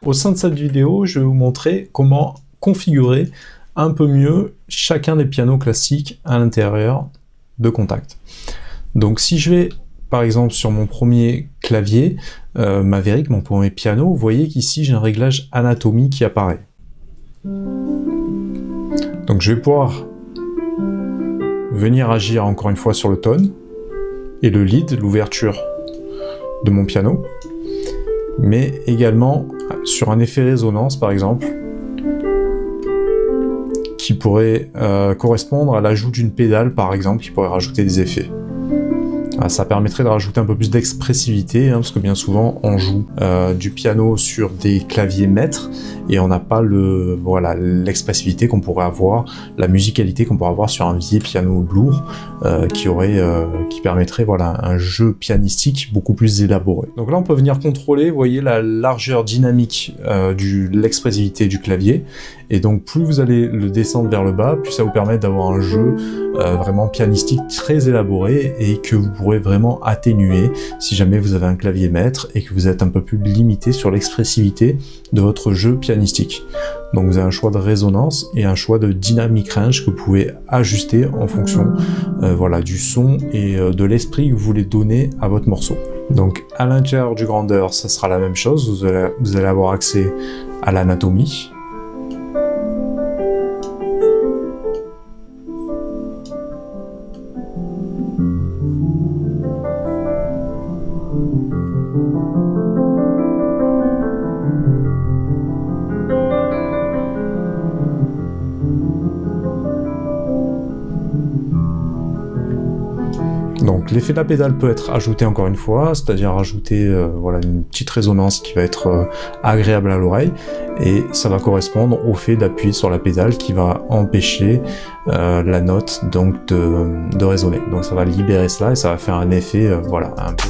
Au sein de cette vidéo, je vais vous montrer comment configurer un peu mieux chacun des pianos classiques à l'intérieur de Kontakt. Donc si je vais par exemple sur mon premier clavier, Maverick, mon premier piano, vous voyez qu'ici j'ai un réglage anatomie qui apparaît. Donc je vais pouvoir venir agir encore une fois sur le tone et le lead, l'ouverture de mon piano, mais également sur un effet résonance par exemple, qui pourrait correspondre à l'ajout d'une pédale par exemple, qui pourrait rajouter des effets. Ça permettrait de rajouter un peu plus d'expressivité, parce que bien souvent on joue du piano sur des claviers maîtres et on n'a pas l'expressivité qu'on pourrait avoir, la musicalité qu'on pourrait avoir sur un vieil piano lourd qui permettrait un jeu pianistique beaucoup plus élaboré. Donc là on peut venir contrôler, vous voyez, la largeur dynamique l'expressivité du clavier, et donc plus vous allez le descendre vers le bas, plus ça vous permet d'avoir un jeu vraiment pianistique très élaboré et que vous pourrez vraiment atténuer si jamais vous avez un clavier maître et que vous êtes un peu plus limité sur l'expressivité de votre jeu pianistique. Donc vous avez un choix de résonance et un choix de dynamic range que vous pouvez ajuster en fonction du son et de l'esprit que vous voulez donner à votre morceau. Donc à l'intérieur du grandeur, ça sera la même chose, vous allez avoir accès à l'anatomie. Donc l'effet de la pédale peut être ajouté encore une fois, c'est-à-dire ajouter une petite résonance qui va être agréable à l'oreille, et ça va correspondre au fait d'appuyer sur la pédale qui va empêcher la note donc de résonner. Donc ça va libérer cela et ça va faire un effet un peu...